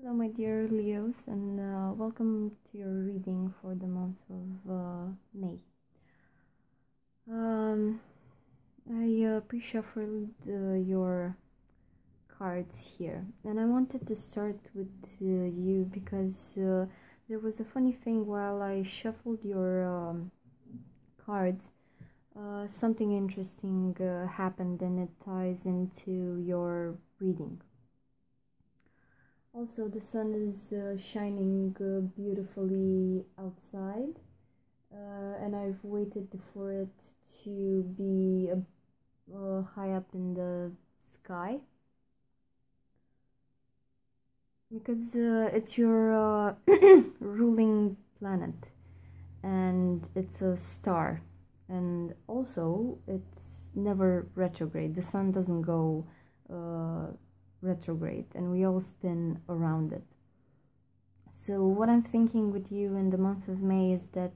Hello, my dear Leos, and welcome to your reading for the month of May. I pre-shuffled your cards here, and I wanted to start with you because there was a funny thing while I shuffled your cards. Something interesting happened, and it ties into your reading. Also, the sun is shining beautifully outside, and I've waited for it to be high up in the sky because it's your ruling planet and it's a star, and also it's never retrograde. The sun doesn't go retrograde, and we all spin around it. So what I'm thinking with you in the month of May is that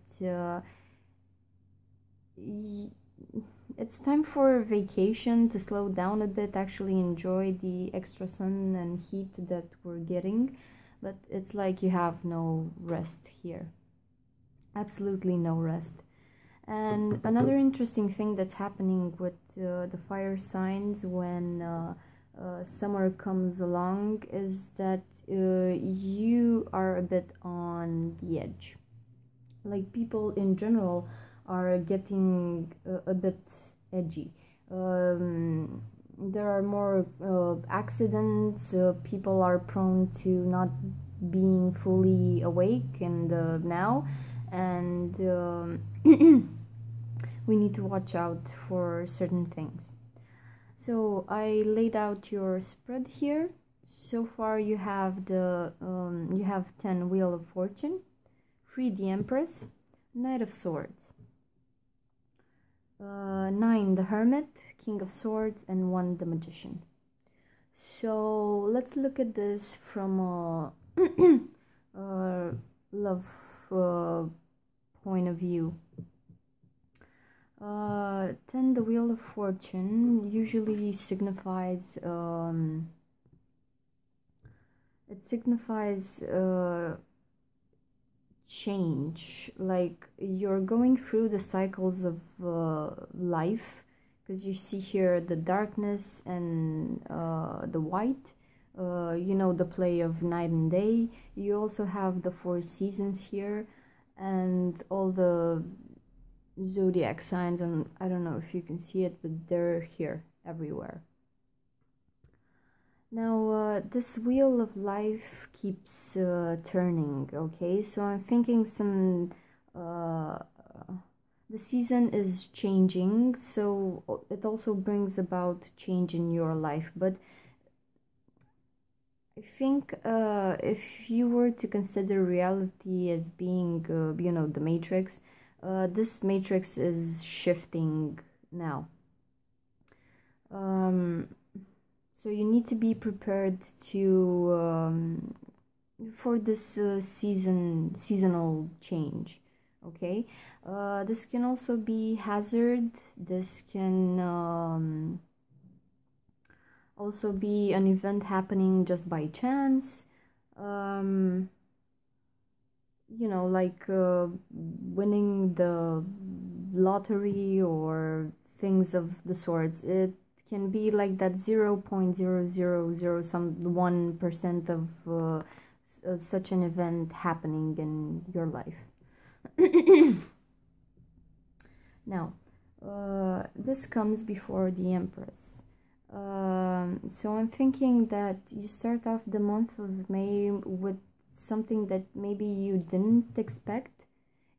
it's time for a vacation, to slow down a bit, actually enjoy the extra sun and heat that we're getting, but it's like you have no rest here, absolutely no rest. And another interesting thing that's happening with the fire signs when summer comes along is that you are a bit on the edge. Like, people in general are getting a bit edgy. There are more accidents. People are prone to not being fully awake and now, and we need to watch out for certain things. So I laid out your spread here. So far you have the 10 Wheel of Fortune, 3 the Empress, Knight of Swords, 9 the Hermit, King of Swords, and 1 the Magician. So let's look at this from a love point of view. 10 the Wheel of Fortune usually signifies change, like you're going through the cycles of life, because you see here the darkness and the white, you know, the play of night and day. You also have the 4 seasons here and all the Zodiac signs, and I don't know if you can see it, but they're here everywhere. Now this wheel of life keeps turning, okay? So I'm thinking the season is changing, so it also brings about change in your life. But I think if you were to consider reality as being you know, the Matrix, this matrix is shifting now. So you need to be prepared to for this seasonal change, okay? This can also be hazard. This can also be an event happening just by chance. You know, like winning the lottery or things of the sorts. It can be like that 0.000 some 1% of such an event happening in your life. Now, this comes before the Empress. So I'm thinking that you start off the month of May with something that maybe you didn't expect.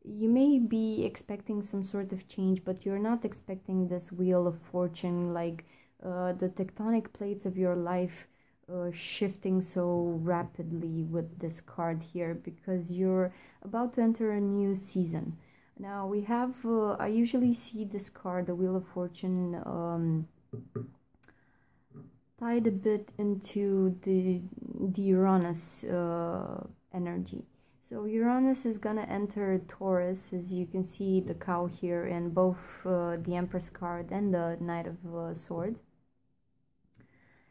You may be expecting some sort of change, but you're not expecting this Wheel of Fortune, like the tectonic plates of your life shifting so rapidly with this card here, because you're about to enter a new season. Now we have I usually see this card, the Wheel of Fortune, tied a bit into the Uranus energy. So Uranus is gonna enter Taurus, as you can see the cow here in both the Empress card and the Knight of Swords.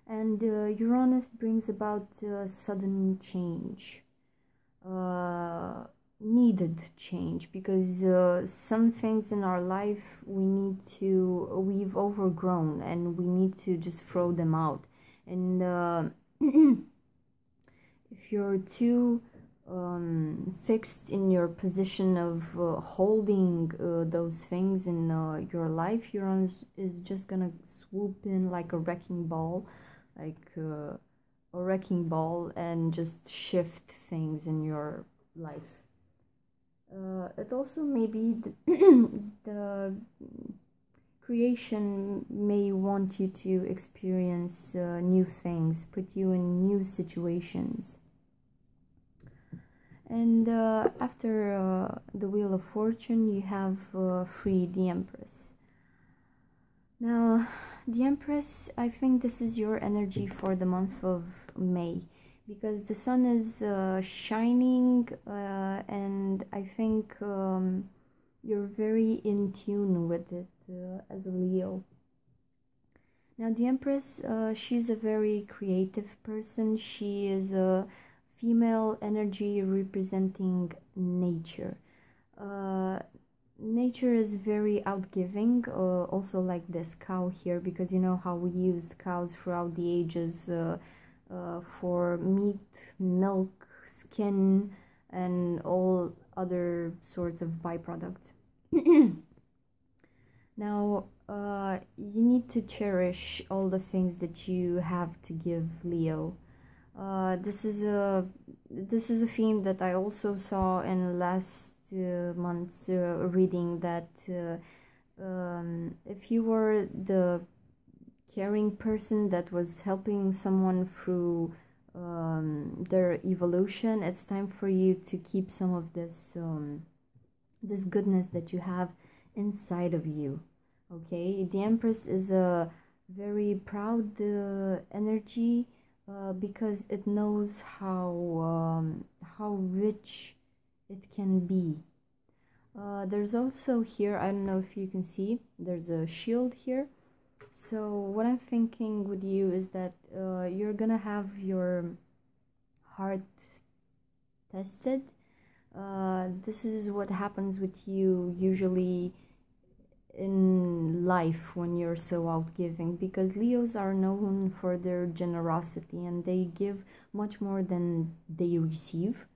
And Uranus brings about sudden change, needed change, because some things in our life we've overgrown, and we need to just throw them out. And if you're too fixed in your position of holding those things in your life, Uranus is just gonna swoop in like a wrecking ball, and just shift things in your life. It also may be the creation may want you to experience new things, put you in new situations. And after the Wheel of Fortune, you have 3, the Empress. Now, the Empress, I think this is your energy for the month of May, because the sun is shining, and I think you're very in tune with it as a Leo. Now, the Empress, she's a very creative person. She is a female energy representing nature. Nature is very outgiving, also like this cow here, because you know how we used cows throughout the ages for meat, milk, skin, and all other sorts of byproducts. Now, you need to cherish all the things that you have to give, Leo. This is a theme that I also saw in last month's reading, that if you were the caring person that was helping someone through their evolution, it's time for you to keep some of this this goodness that you have inside of you. Okay, the Empress is a very proud energy, because it knows how rich it can be. There's also here, I don't know if you can see, there's a shield here. So what I'm thinking with you is that you're gonna have your heart tested. This is what happens with you usually in life when you're so outgiving, because Leos are known for their generosity and they give much more than they receive.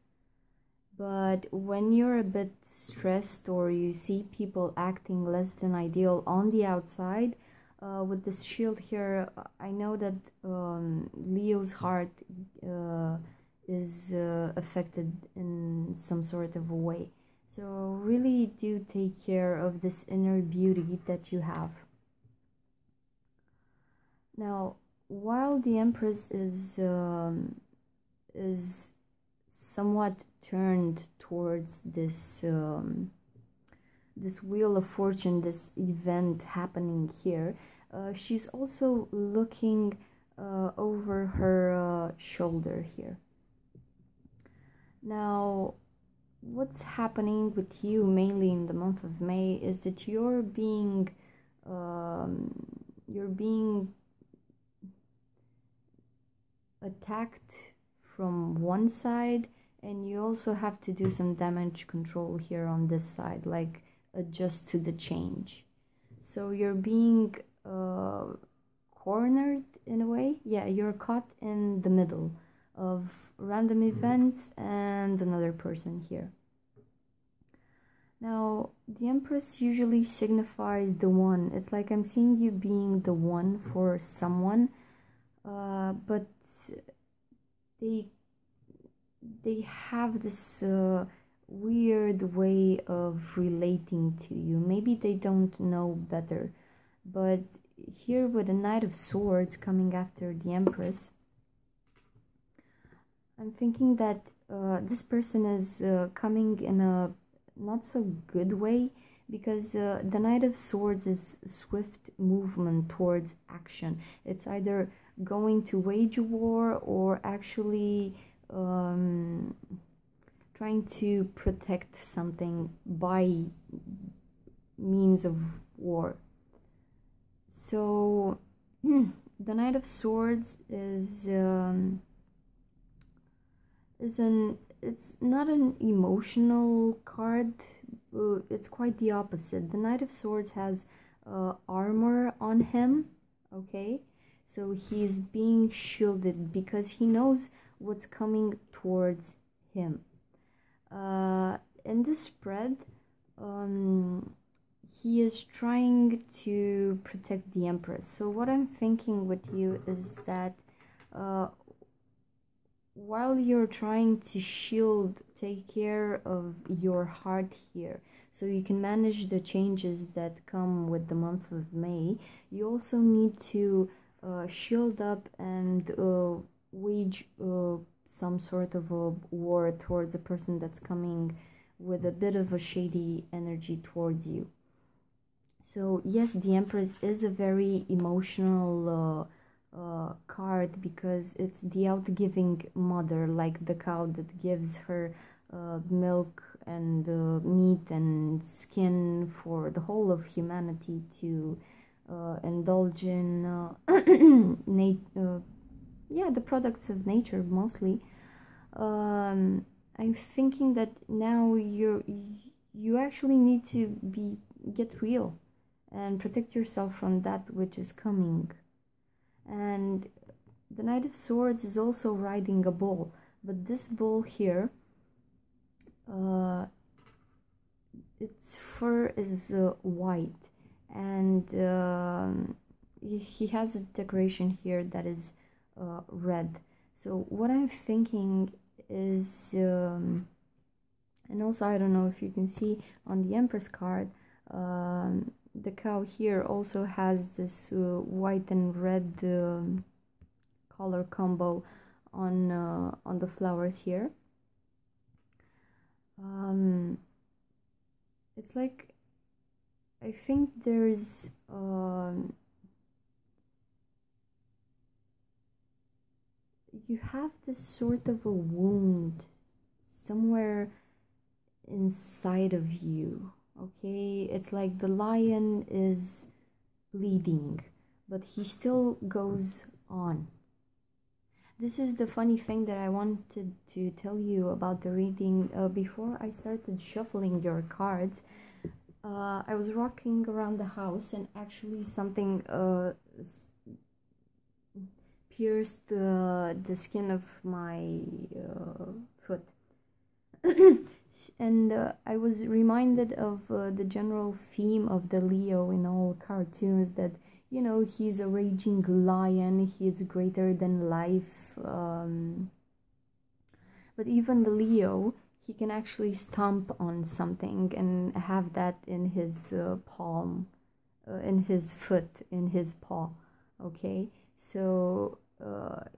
But when you're a bit stressed, or you see people acting less than ideal on the outside, with this shield here, I know that Leo's heart is affected in some sort of a way. So really do take care of this inner beauty that you have. Now, while the Empress is somewhat turned towards this this Wheel of Fortune, this event happening here, she's also looking over her shoulder here. Now, what's happening with you mainly in the month of May is that you're being attacked from one side, and you also have to do some damage control here on this side, like adjust to the change. So you're being cornered in a way. Yeah, you're caught in the middle of random events and another person here. Now, the Empress usually signifies the one. It's like I'm seeing you being the one for someone, but they have this weird way of relating to you. Maybe they don't know better, but here with the Knight of Swords coming after the Empress, I'm thinking that this person is coming in a not so good way, because the Knight of Swords is swift movement towards action. It's either going to wage a war or actually trying to protect something by means of war. So the Knight of Swords is it's not an emotional card. It's quite the opposite. The Knight of Swords has armor on him, okay? So he's being shielded because he knows what's coming towards him. In this spread, he is trying to protect the Empress. So what I'm thinking with you is that while you're trying to take care of your heart here, so you can manage the changes that come with the month of May, you also need to shield up and wage some sort of a war towards a person that's coming with a bit of a shady energy towards you. So yes, the Empress is a very emotional card because it's the outgiving mother, like the cow that gives her milk and meat and skin for the whole of humanity to indulge in yeah, the products of nature mostly. I'm thinking that now you actually need to get real and protect yourself from that which is coming. And the Knight of Swords is also riding a bull, but this bull here, its fur is white, and he has a decoration here that is red. So what I'm thinking is, and also I don't know if you can see on the Empress card, the cow here also has this white and red color combo on the flowers here. It's like, I think there's you have this sort of a wound somewhere inside of you. Okay, it's like the lion is bleeding, but he still goes on. This is the funny thing that I wanted to tell you about the reading. Before I started shuffling your cards, I was walking around the house and actually something pierced the skin of my foot. And I was reminded of the general theme of the Leo in all cartoons, that, you know, he's a raging lion, he is greater than life. But even the Leo, he can actually stomp on something and have that in his palm, in his foot, in his paw. Okay, so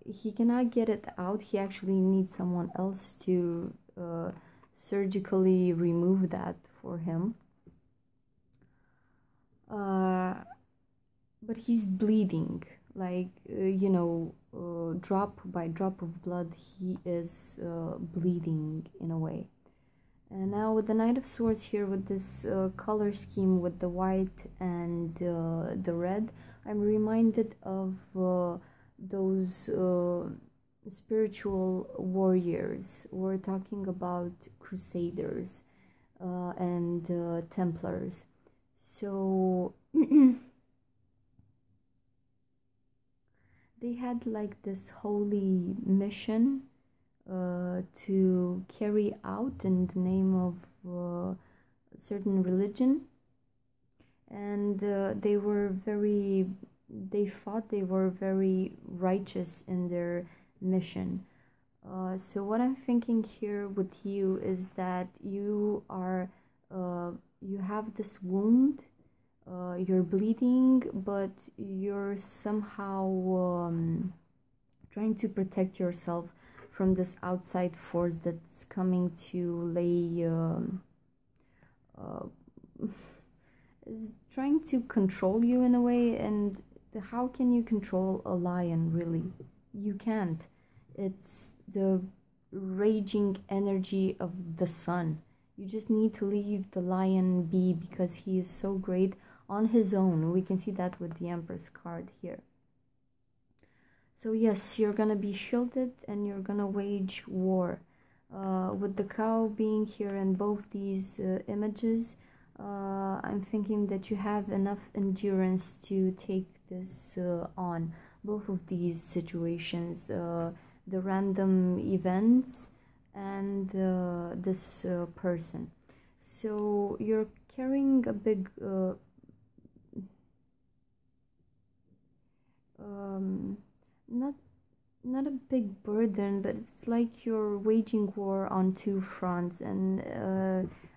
he cannot get it out. He actually needs someone else to surgically remove that for him. But he's bleeding, like, you know, drop by drop of blood, he is bleeding in a way. And now with the Knight of Swords here, with this color scheme with the white and the red, I'm reminded of those spiritual warriors. We're talking about crusaders and Templars. So they had like this holy mission to carry out in the name of a certain religion, and they thought they were very righteous in their mission. So what I'm thinking here with you is that you are you have this wound, you're bleeding, but you're somehow trying to protect yourself from this outside force that's coming to lay is trying to control you in a way. And how can you control a lion, really? You can't. It's the raging energy of the sun. You just need to leave the lion be, because he is so great on his own. We can see that with the Empress card here. So yes, you're gonna be shielded and you're gonna wage war. With the cow being here in both these images, I'm thinking that you have enough endurance to take this on. Both of these situations, the random events and this person. So you're carrying a big not a big burden, but it's like you're waging war on two fronts, and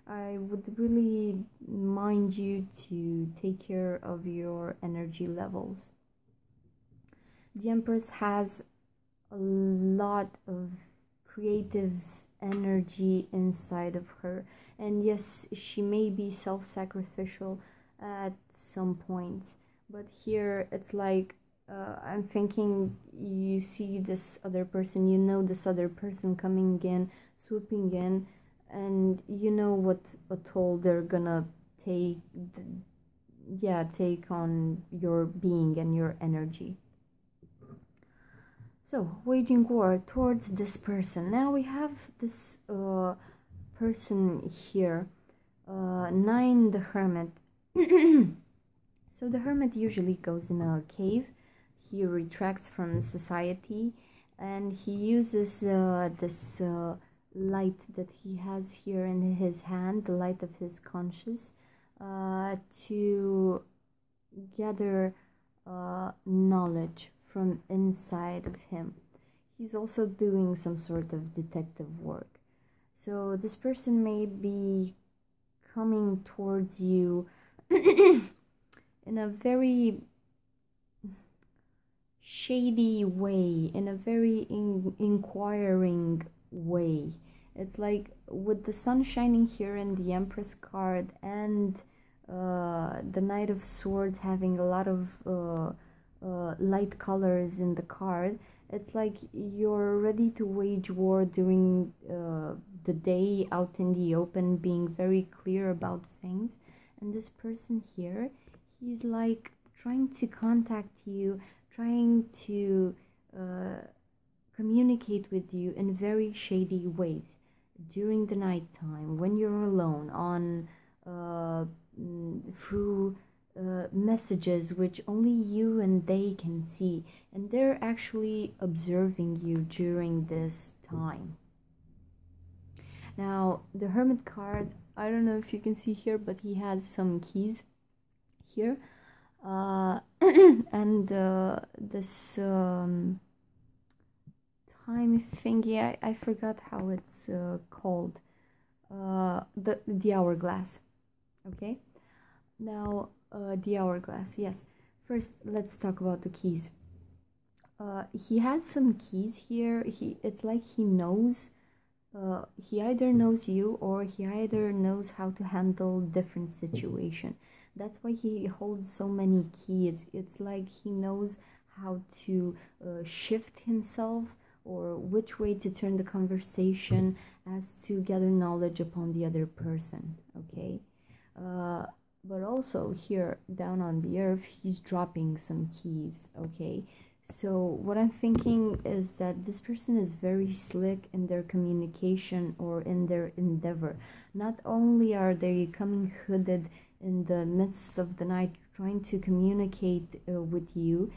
I would really mind you to take care of your energy levels. The Empress has a lot of creative energy inside of her, and yes, she may be self-sacrificial at some points, but here it's like I'm thinking you see this other person, you know this other person coming in, swooping in, and you know what a toll they're gonna take, take on your being and your energy. So, waging war towards this person. Now we have this person here, 9, the Hermit. So the Hermit usually goes in a cave. He retracts from society, and he uses this light that he has here in his hand, the light of his conscience, to gather knowledge from inside of him. He's also doing some sort of detective work. So this person may be coming towards you in a very shady way, in a very inquiring way. It's like with the sun shining here in the Empress card and the Knight of Swords having a lot of light colors in the card, it's like you're ready to wage war during the day, out in the open, being very clear about things. And this person here, he's like trying to contact you, trying to communicate with you in very shady ways during the night time, when you're alone, on through messages which only you and they can see, and they're actually observing you during this time. Now the Hermit card, I don't know if you can see here, but he has some keys here, and this time thingy, I forgot how it's called, the hourglass. Okay, now the hourglass, yes. First, let's talk about the keys. He has some keys here. It's like he knows, he either knows you, or he either knows how to handle different situation. That's why he holds so many keys. It's like he knows how to shift himself, or which way to turn the conversation as to gather knowledge upon the other person. Okay, but also here down on the earth, he's dropping some keys. Okay, so what I'm thinking is that this person is very slick in their communication or in their endeavor. Not only are they coming hooded in the midst of the night trying to communicate with you,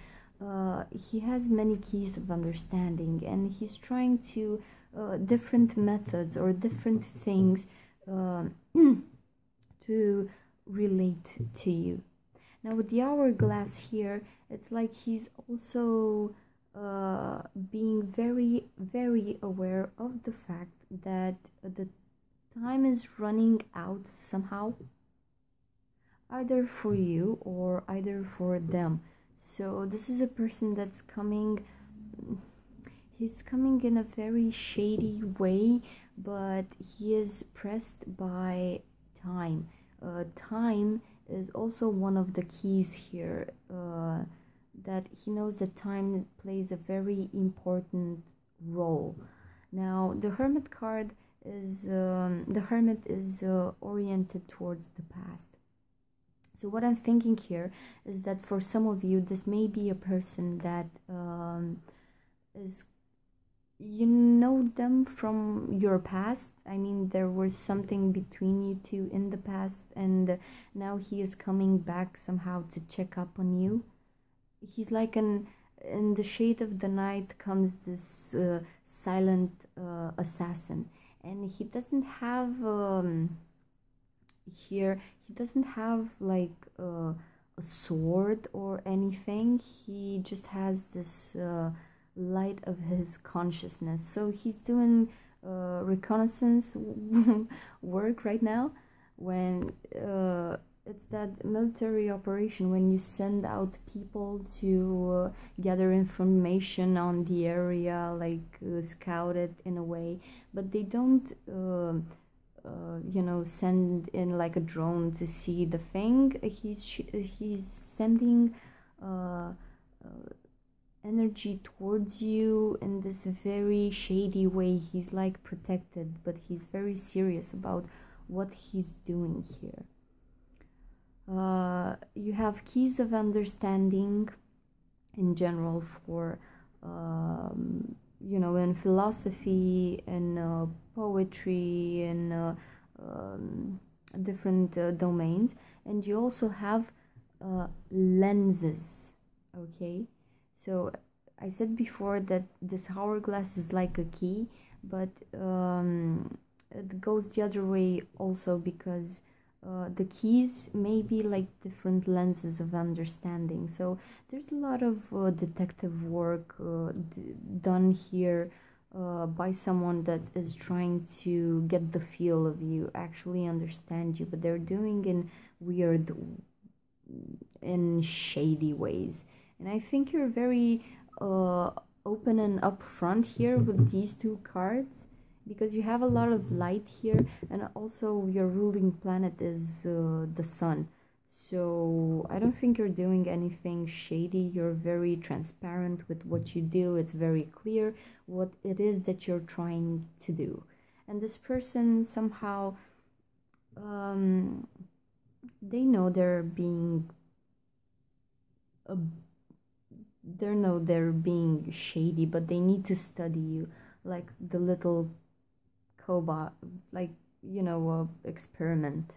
he has many keys of understanding, and he's trying to different methods or different things to relate to you. Now with the hourglass here, it's like he's also being very, very aware of the fact that the time is running out somehow, either for you or either for them. So this is a person that's coming, he's coming in a very shady way, but he is pressed by time. Time is also one of the keys here, that he knows that time plays a very important role. Now the Hermit card is, the Hermit is oriented towards the past. So what I'm thinking here is that for some of you, this may be a person that is, you know them from your past. I mean, there was something between you two in the past, and now he is coming back somehow to check up on you. He's like in the shade of the night comes this silent assassin, and he doesn't have here, he doesn't have like a sword or anything. He just has this light of his consciousness. So he's doing reconnaissance work right now, when it's that military operation when you send out people to gather information on the area, like scout it in a way, but they don't you know, send in like a drone to see the thing. He's sending energy towards you in this very shady way. He's like protected, but he's very serious about what he's doing here. You have keys of understanding in general for you know, in philosophy and poetry and different domains. And you also have lenses. Okay, so I said before that this hourglass is like a key, but it goes the other way also, because the keys may be like different lenses of understanding. So there's a lot of detective work done here by someone that is trying to get the feel of you, actually understand you, but they're doing in weird, in shady ways. And I think you're very open and upfront here with these two cards, because you have a lot of light here, and also your ruling planet is the sun. So I don't think you're doing anything shady. You're very transparent with what you do. It's very clear what it is that you're trying to do. And this person somehow, they know they're being they're being shady, but they need to study you like the little cobot, like, you know, experiment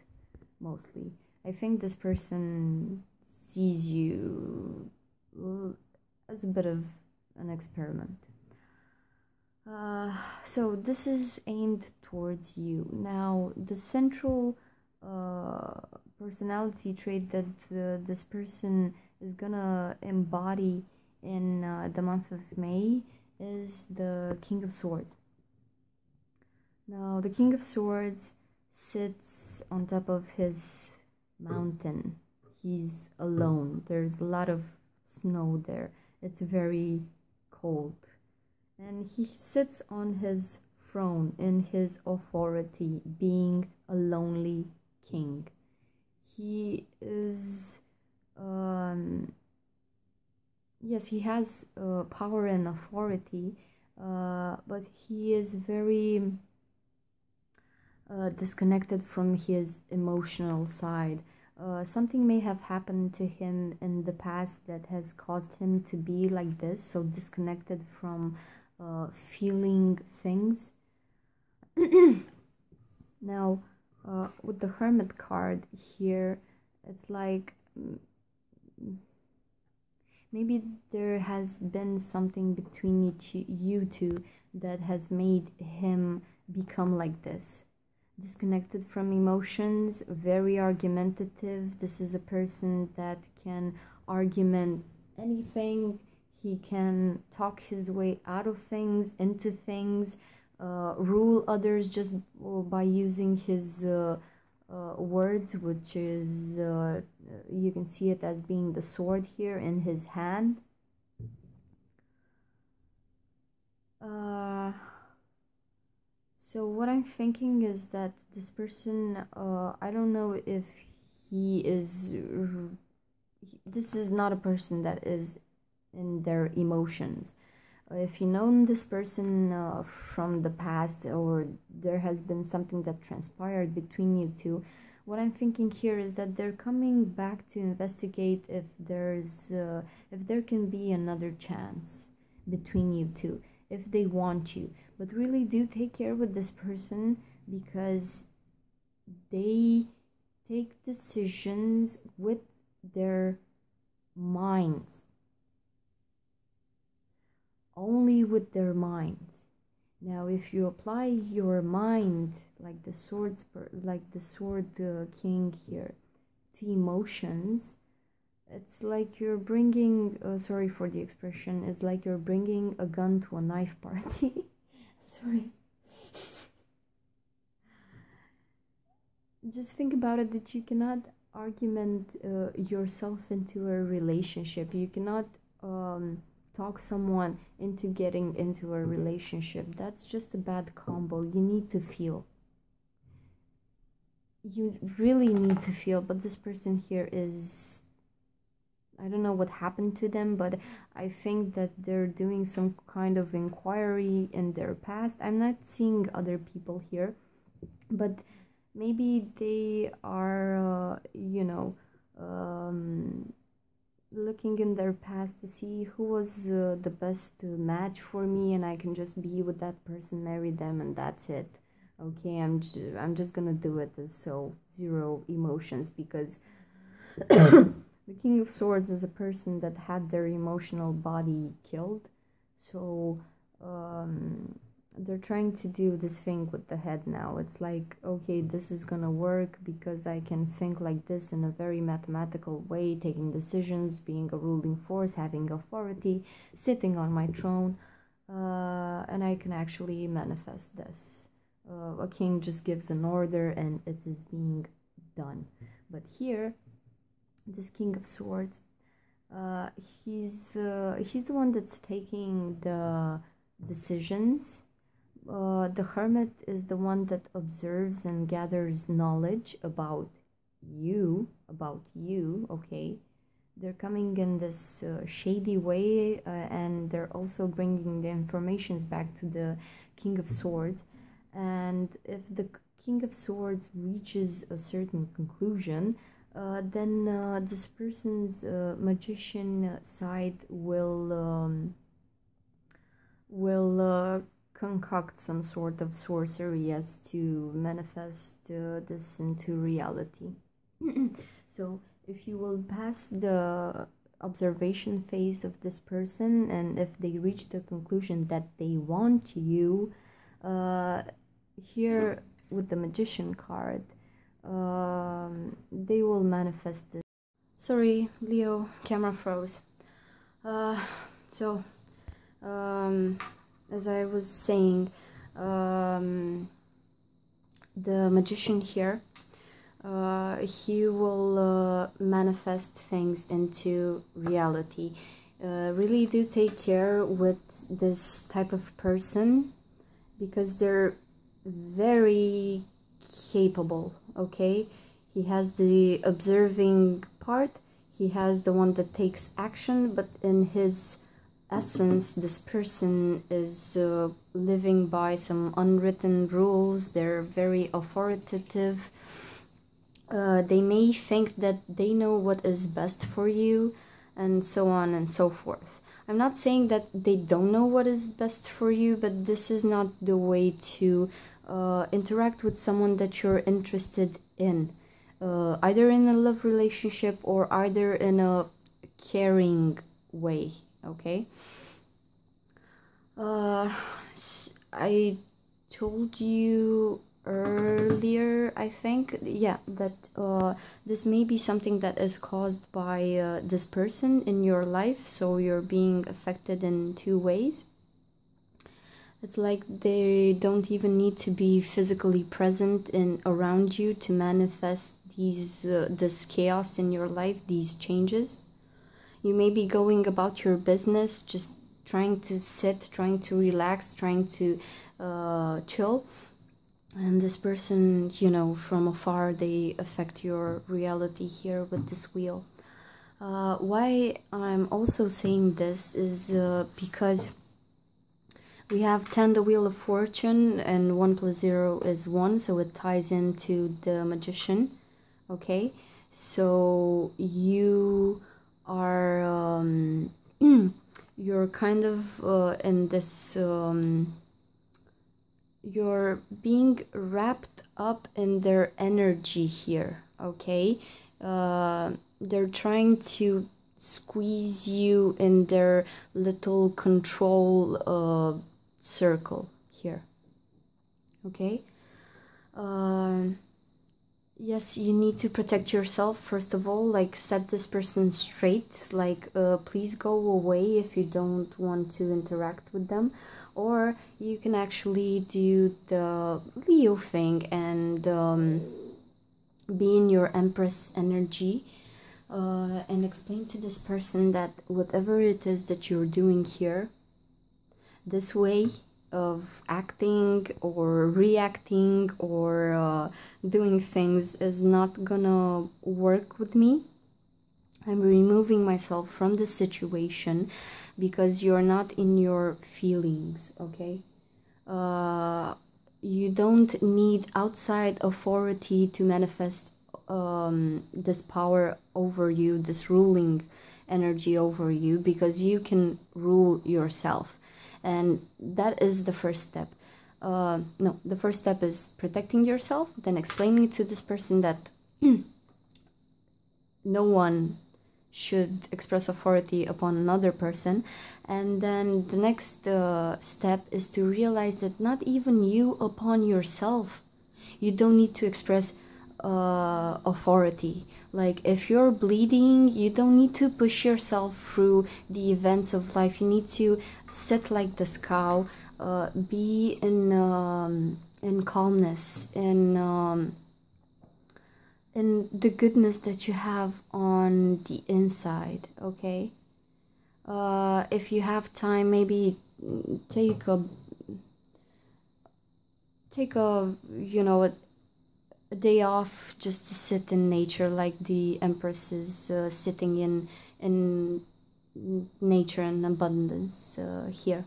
mostly. I think this person sees you as a bit of an experiment. So this is aimed towards you. Now, the central personality trait that this person is gonna embody in the month of May is the King of Swords. Now, the King of Swords sits on top of his mountain. He's alone. There's a lot of snow there. It's very cold. And he sits on his throne in his authority, being a lonely king. He is, yes, he has power and authority, but he is very disconnected from his emotional side. Something may have happened to him in the past that has caused him to be like this, so disconnected from feeling things. Now, with the Hermit card here, it's like maybe there has been something between you two that has made him become like this. Disconnected from emotions, very argumentative. This is a person that can argument anything. He can talk his way out of things, into things, rule others just by using his words, which is, you can see it as being the sword here in his hand. So what I'm thinking is that this person, I don't know if he is, this is not a person that is in their emotions. If you know this person from the past, or there has been something that transpired between you two, what I'm thinking here is that they're coming back to investigate if there's if there can be another chance. between you two if they want you. But really do take care with this person, because they take decisions with their minds, only with their minds. Now if you apply your mind like the sword king here to emotions, it's like you're bringing, sorry for the expression, it's like you're bringing a gun to a knife party. Sorry. Just think about it, that you cannot argument yourself into a relationship. You cannot talk someone into getting into a relationship. That's just a bad combo. You need to feel. You really need to feel. But this person here is, I don't know what happened to them, but I think that they're doing some kind of inquiry in their past. I'm not seeing other people here, but maybe they are, looking in their past to see who was the best match for me, and I can just be with that person, marry them, and that's it. Okay, I'm just gonna do it as so zero emotions, because the King of Swords is a person that had their emotional body killed. So they're trying to do this thing with the head now. It's like, okay, this is gonna work because I can think like this in a very mathematical way, taking decisions, being a ruling force, having authority, sitting on my throne, and I can actually manifest this. A king just gives an order and it is being done. But here, this King of Swords, he's the one that's taking the decisions. The Hermit is the one that observes and gathers knowledge about you, okay? They're coming in this shady way, and they're also bringing the informations back to the King of Swords. And if the King of Swords reaches a certain conclusion, then this person's magician side will concoct some sort of sorcery as to manifest this into reality. So if you will pass the observation phase of this person, and if they reach the conclusion that they want you, here with the Magician card, they will manifest this. Sorry, Leo, camera froze. As I was saying, the Magician here, he will manifest things into reality. Really do take care with this type of person, because they're very capable, okay? He has the observing part, he has the one that takes action, but in his essence, this person is living by some unwritten rules. They're very authoritative. They may think that they know what is best for you, and so on and so forth. I'm not saying that they don't know what is best for you, but this is not the way to interact with someone that you're interested in, either in a love relationship or either in a caring way, okay? I told you earlier, I think, yeah, that this may be something that is caused by this person in your life, so you're being affected in two ways. It's like they don't even need to be physically present in around you to manifest these this chaos in your life, these changes. You may be going about your business, just trying to sit, trying to relax, trying to chill, and this person, you know, from afar, they affect your reality here with this wheel. Why I'm also saying this is because we have 10, the Wheel of Fortune, and 1 + 0 is 1, so it ties into the Magician, okay? So you are you're kind of in this you're being wrapped up in their energy here, okay? They're trying to squeeze you in their little control circle here, okay? Yes, you need to protect yourself first of all, like set this person straight, like please go away if you don't want to interact with them, or you can actually do the Leo thing and be in your Empress energy and explain to this person that whatever it is that you're doing here, this way of acting or reacting or doing things is not gonna work with me. I'm removing myself from the situation because you're not in your feelings, okay? You don't need outside authority to manifest this power over you, this ruling energy over you, because you can rule yourself. And that is the first step. No, the first step is protecting yourself, then explaining to this person that no one should express authority upon another person. And then the next step is to realize that not even you upon yourself, you don't need to express authority. Like if you're bleeding, you don't need to push yourself through the events of life. You need to sit like this cow, be in calmness, in the goodness that you have on the inside, okay? If you have time, maybe take a you know, a day off just to sit in nature, like the Empress is sitting in nature and abundance here.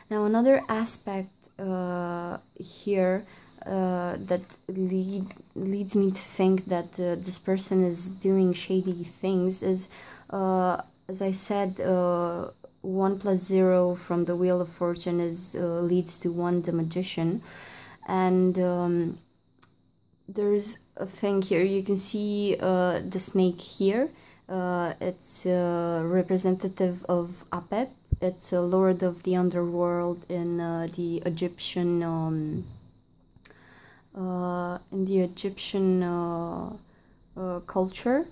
Now another aspect here that leads me to think that this person is doing shady things is, as I said, 1 + 0 from the Wheel of Fortune is leads to 1, the Magician. And there's a thing here. You can see the snake here. It's representative of Apep. It's a lord of the underworld in the Egyptian culture.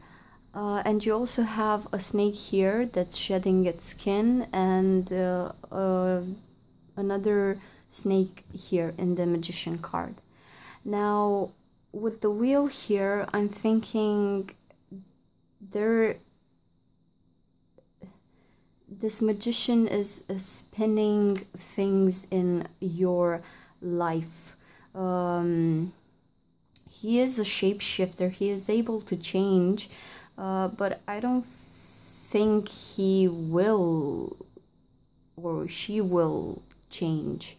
And you also have a snake here that's shedding its skin, and another snake here in the Magician card. Now with the wheel here, I'm thinking this magician is spinning things in your life. He is a shapeshifter. He is able to change, but I don't think he will or she will change.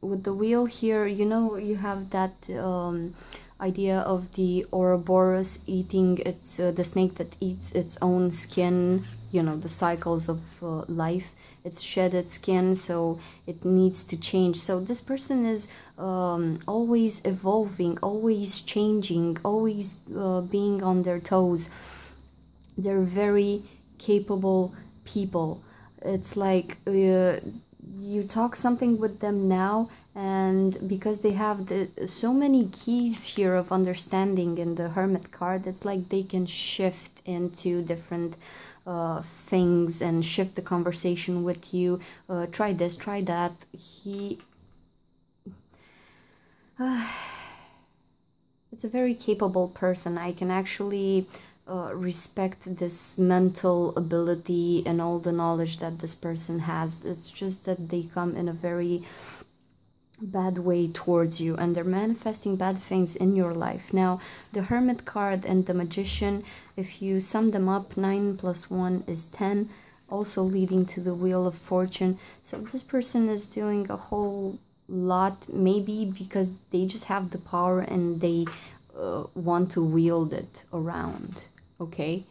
With the wheel here, you know, you have that idea of the Ouroboros eating its the snake that eats its own skin, you know, the cycles of life. It's shed its skin, so it needs to change. So this person is always evolving, always changing, always being on their toes. They're very capable people. It's like you talk something with them now, and because they have so many keys here of understanding in the Hermit card, it's like they can shift into different things and shift the conversation with you. Try this, try that. It's a very capable person. I can actually respect this mental ability and all the knowledge that this person has. It's just that they come in a very bad way towards you, and they're manifesting bad things in your life. Now the Hermit card and the Magician, if you sum them up, 9 + 1 is 10, also leading to the Wheel of Fortune. So this person is doing a whole lot, maybe because they just have the power and they want to wield it around. Okay,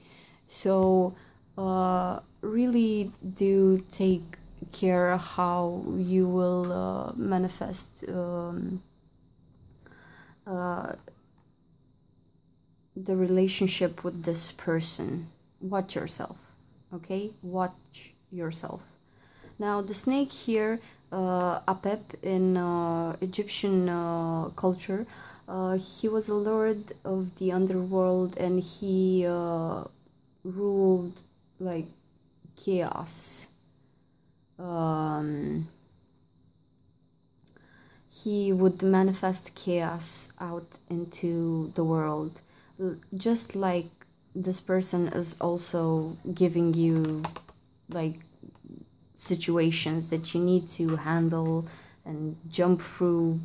so really do take care how you will manifest the relationship with this person. Watch yourself, okay? Watch yourself. Now the snake here, Apep, in Egyptian culture, he was a lord of the underworld, and he ruled like chaos. He would manifest chaos out into the world, just like this person is also giving you like situations that you need to handle and jump through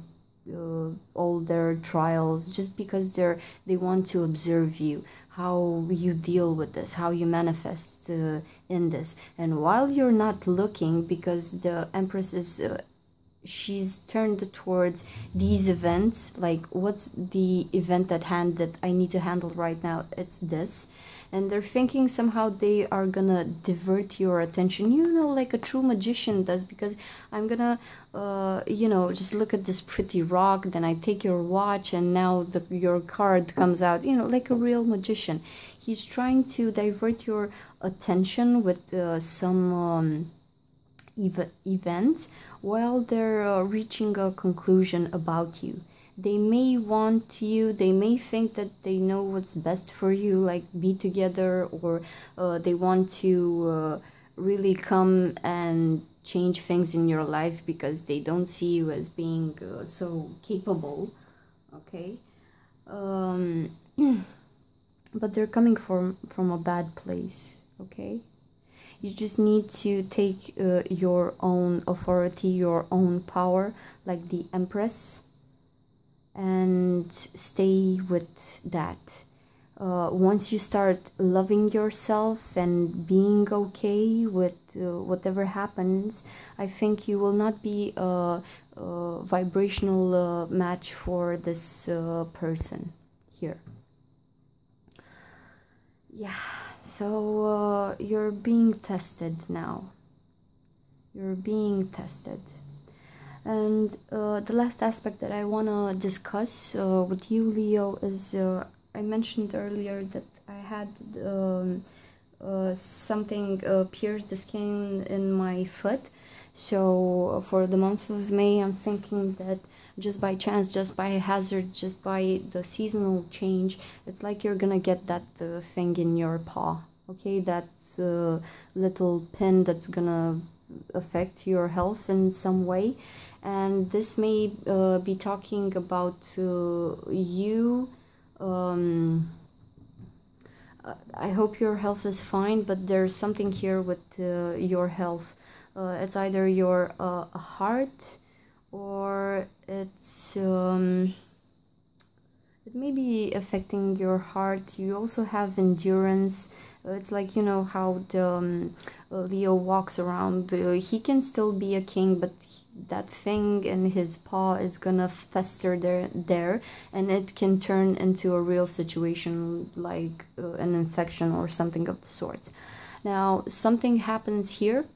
all their trials, just because they want to observe you, how you deal with this, how you manifest in this. And while you're not looking, because the Empress is she's turned towards these events, like what's the event at hand that I need to handle right now, it's this. And they're thinking somehow they are gonna divert your attention, you know, like a true magician does, because I'm gonna you know, just look at this pretty rock, then I take your watch, and now your card comes out, you know, like a real magician. He's trying to divert your attention with some events while they're reaching a conclusion about you. They may want you, they may think that they know what's best for you, like be together, or they want to really come and change things in your life because they don't see you as being so capable, okay? But they're coming from a bad place, okay? You just need to take your own authority, your own power, like the Empress, and stay with that. Once you start loving yourself and being okay with whatever happens, I think you will not be a vibrational match for this person here. Yeah, so you're being tested now. You're being tested. And the last aspect that I want to discuss with you, Leo, is I mentioned earlier that I had something pierce the skin in my foot. So for the month of May, I'm thinking that just by chance, just by hazard, just by the seasonal change, it's like you're gonna get that thing in your paw, okay? That little pin that's gonna affect your health in some way. And this may be talking about you. I hope your health is fine, but there's something here with your health. It's either your heart, or it's it may be affecting your heart. You also have endurance. It's like, you know how the Leo walks around. He can still be a king, but that thing in his paw is gonna fester there, and it can turn into a real situation, like an infection or something of the sort. Now, something happens here.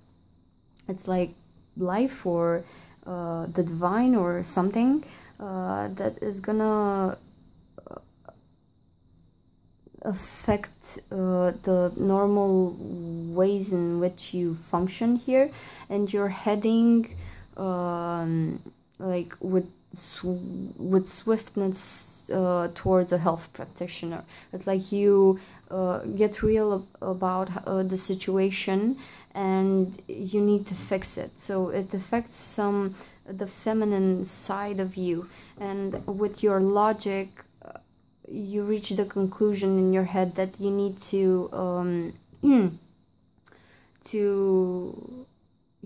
It's like life or the divine or something that is gonna affect the normal ways in which you function here, and you're heading like with swiftness towards a health practitioner. It's like you get real about the situation, and you need to fix it. So it affects the feminine side of you, and with your logic you reach the conclusion in your head that you need to to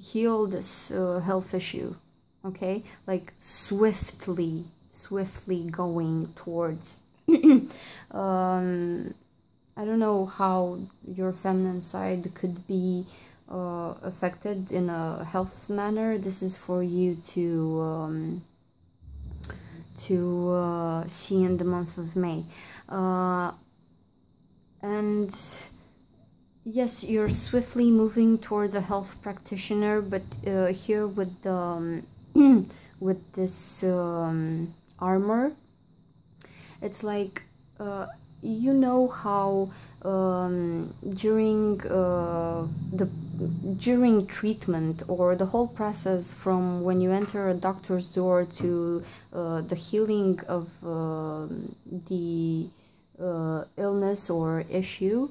heal this health issue, okay? Like swiftly going towards I don't know how your feminine side could be affected in a health manner. This is for you to see in the month of May. And yes, you're swiftly moving towards a health practitioner, but here with the with this armor, it's like you know how during treatment, or the whole process from when you enter a doctor's door to the healing of the illness or issue,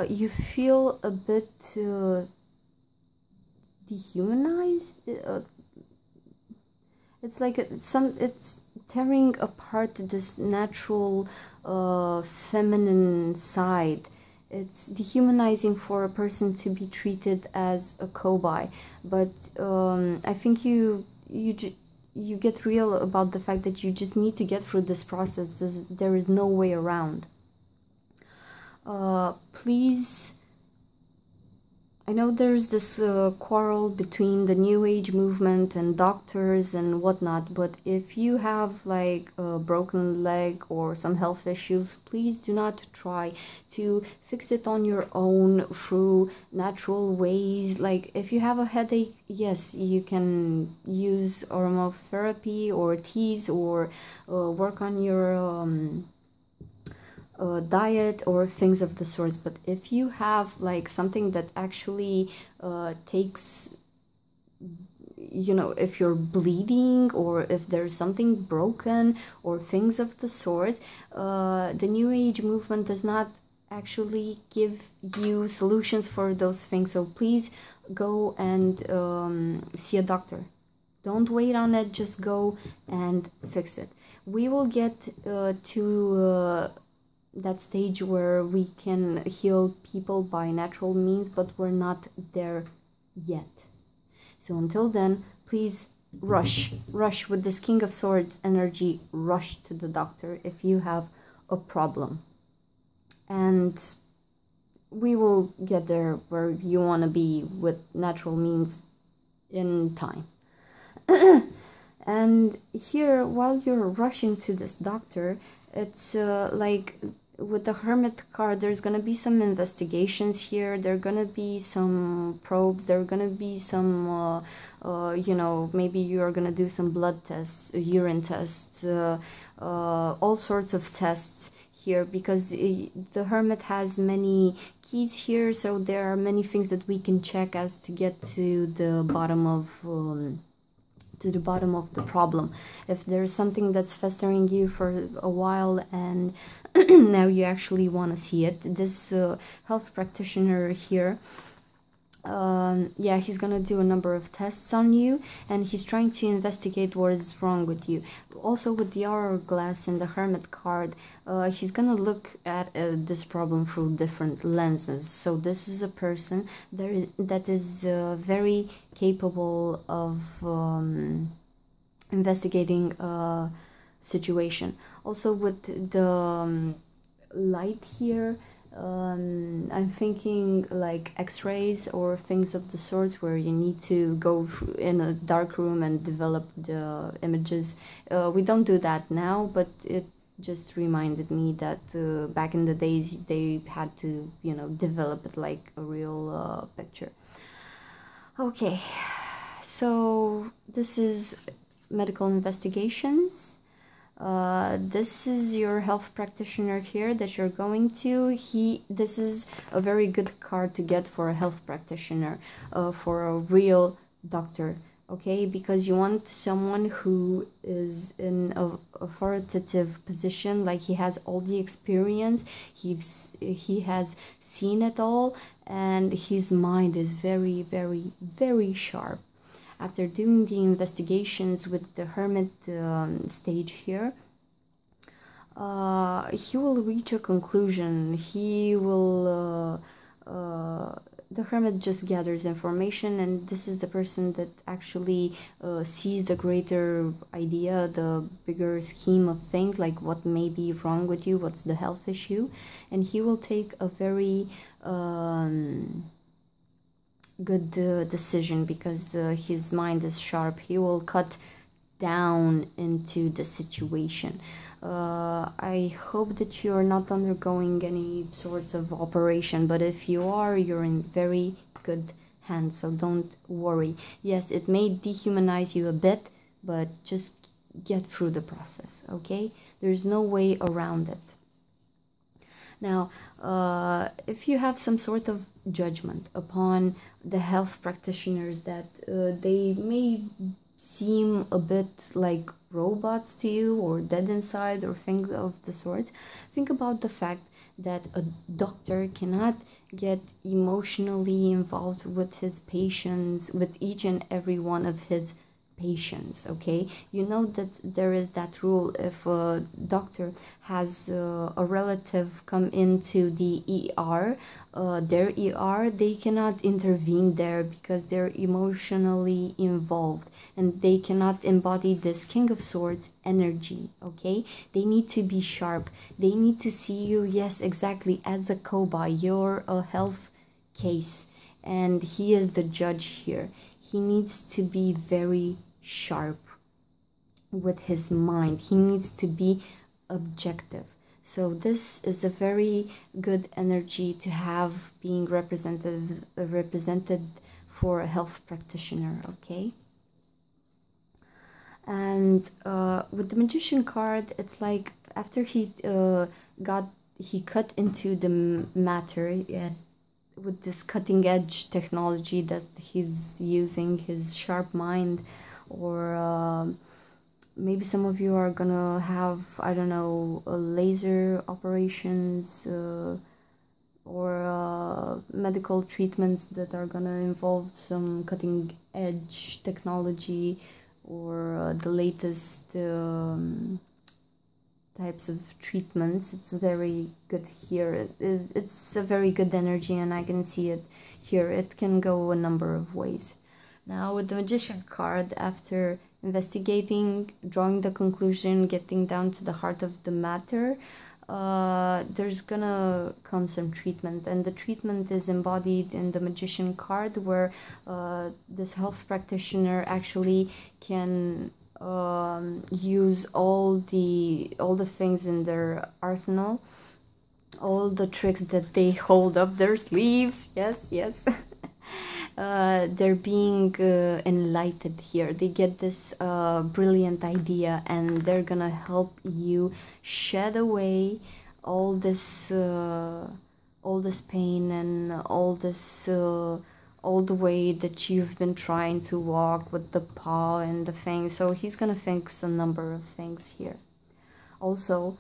you feel a bit dehumanized. It's like it's tearing apart this natural feminine side. It's dehumanizing for a person to be treated as a cobaye, but I think you get real about the fact that you just need to get through this process. There is no way around. Please, I know there's this quarrel between the New Age movement and doctors and whatnot, but if you have like a broken leg or some health issues, please do not try to fix it on your own through natural ways. Like if you have a headache, yes, you can use aromatherapy or teas, or work on your diet or things of the sorts. But if you have like something that actually takes, you know, if you're bleeding or if there's something broken or things of the sort, the New Age movement does not actually give you solutions for those things. So please go and see a doctor. Don't wait on it, just go and fix it. We will get to that stage where we can heal people by natural means, but we're not there yet. So until then, please rush with this King of Swords energy. Rush to the doctor if you have a problem, and we will get there where you want to be with natural means in time. And here, while you're rushing to this doctor, it's like with the Hermit card, there's gonna be some investigations here. There are gonna be some probes. There are gonna be some you know, maybe you are gonna do some blood tests, urine tests, all sorts of tests here, because the Hermit has many keys here. So there are many things that we can check as to get to the bottom of the problem. If there's something that's festering you for a while and now you actually want to see it, this health practitioner here, yeah, he's gonna do a number of tests on you, and he's trying to investigate what is wrong with you. Also with the hourglass and the Hermit card, he's gonna look at this problem through different lenses. So this is a person that is very capable of investigating a situation. Also with the light here, I'm thinking like x-rays or things of the sorts, where you need to go in a dark room and develop the images. We don't do that now, but it just reminded me that back in the days they had to, you know, develop it like a real picture. Okay, so this is medical investigations. This is your health practitioner here that you're going to. This is a very good card to get for a health practitioner, for a real doctor, okay? Because you want someone who is in a authoritative position, like he has all the experience, he has seen it all, and his mind is very, very, very sharp. After doing the investigations with the Hermit stage here, he will reach a conclusion. He will, the Hermit just gathers information, and this is the person that actually sees the greater idea, the bigger scheme of things, like what may be wrong with you, what's the health issue, and he will take a very good decision, because his mind is sharp. He will cut down into the situation. I hope that you're not undergoing any sorts of operation, but if you are, you're in very good hands, so don't worry. Yes, it may dehumanize you a bit, but just get through the process, okay? There's no way around it. Now, if you have some sort of judgment upon the health practitioners that they may seem a bit like robots to you or dead inside or things of the sort, think about the fact that a doctor cannot get emotionally involved with his patients, with each and every one of his patients, okay? You know that there is that rule. If a doctor has a relative come into the ER, their ER, they cannot intervene there because they're emotionally involved and they cannot embody this King of Swords energy, okay? They need to be sharp. They need to see you, yes, exactly, as a cobaye. You're a health case and he is the judge here. He needs to be very sharp with his mind. He needs to be objective. So this is a very good energy to have being represented for a health practitioner, okay? And with the Magician card, it's like after he cut into the matter with this cutting edge technology that he's using, his sharp mind, or maybe some of you are gonna have, I don't know, laser operations or medical treatments that are gonna involve some cutting edge technology or the latest types of treatments. It's very good here. It's a very good energy and I can see it here. It can go a number of ways. Now with the Magician card, after investigating, drawing the conclusion, getting down to the heart of the matter, there's gonna come some treatment, and the treatment is embodied in the Magician card, where this health practitioner actually can use all the things in their arsenal, all the tricks that they hold up their sleeves. Yes. They're being enlightened here. They get this brilliant idea and they're gonna help you shed away all this pain and all the way that you've been trying to walk with the paw and the thing. So he's gonna fix a number of things here. Also,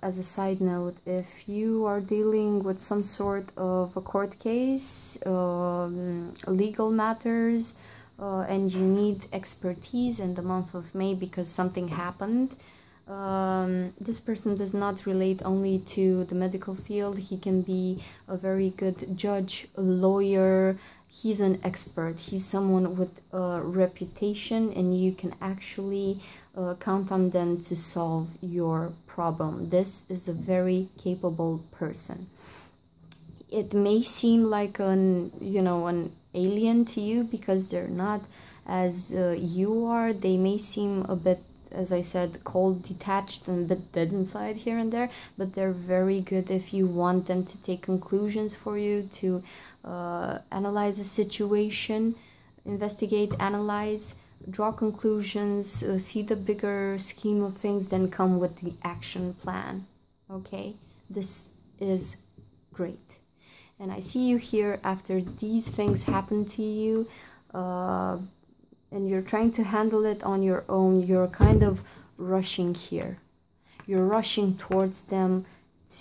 as a side note, if you are dealing with some sort of a court case, legal matters, and you need expertise in the month of May because something happened, this person does not relate only to the medical field. He can be a very good judge, a lawyer. He's an expert. He's someone with a reputation and you can actually count on them to solve your problem. This is a very capable person. It may seem like an alien to you because they're not as you are. They may seem a bit, as I said, cold, detached, and a bit dead inside here and there, but they're very good if you want them to take conclusions for you, to analyze a situation, investigate, analyze, draw conclusions, see the bigger scheme of things, then come with the action plan. Okay, this is great. And I see you here after these things happen to you, and you're trying to handle it on your own. You're kind of rushing here. You're rushing towards them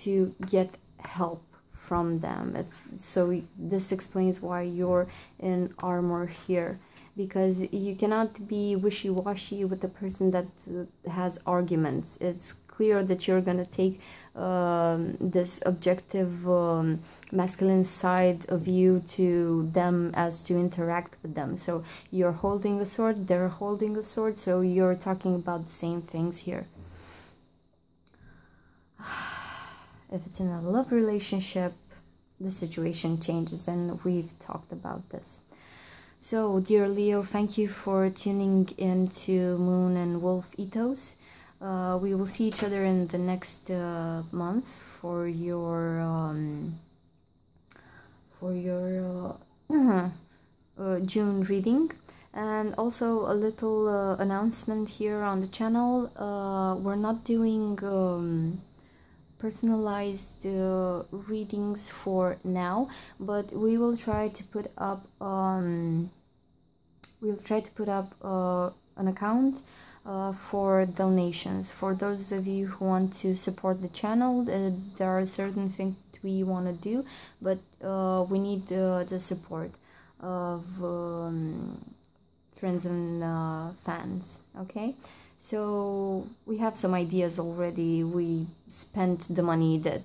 to get help from them. So this explains why you're in armor here, because you cannot be wishy-washy with the person that has arguments. It's clear that you're going to take this objective masculine side of you to them as to interact with them. So you're holding a sword, they're holding a sword, so you're talking about the same things here. If it's in a love relationship, the situation changes, and we've talked about this. So, dear Leo, thank you for tuning into Moon and Wolf Ethos. We will see each other in the next month for your June reading. And also a little announcement here on the channel. We're not doing personalized readings for now, but we will try to put up an account for donations. For those of you who want to support the channel, there are certain things that we want to do, but we need the support of friends and fans. Okay, so we have some ideas already. We spent the money that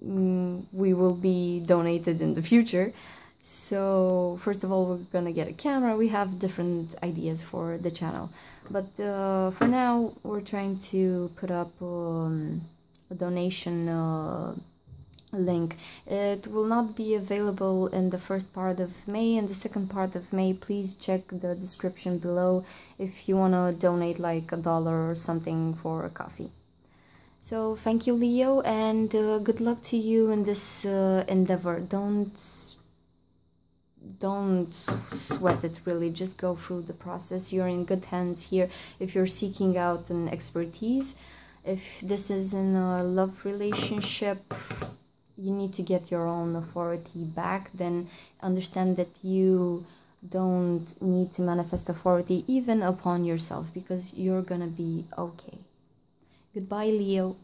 we will be donated in the future. So first of all, we're gonna get a camera. We have different ideas for the channel, but for now we're trying to put up a donation link. It will not be available in the first part of May. In the second part of May, please check the description below if you want to donate like $1 or something for a coffee. So thank you, Leo, and good luck to you in this endeavor. Don't sweat it, really. Just go through the process. You're in good hands here if you're seeking out an expertise. If this is in a love relationship, you need to get your own authority back. Then understand that you don't need to manifest authority even upon yourself, because you're gonna be okay. Goodbye, Leo.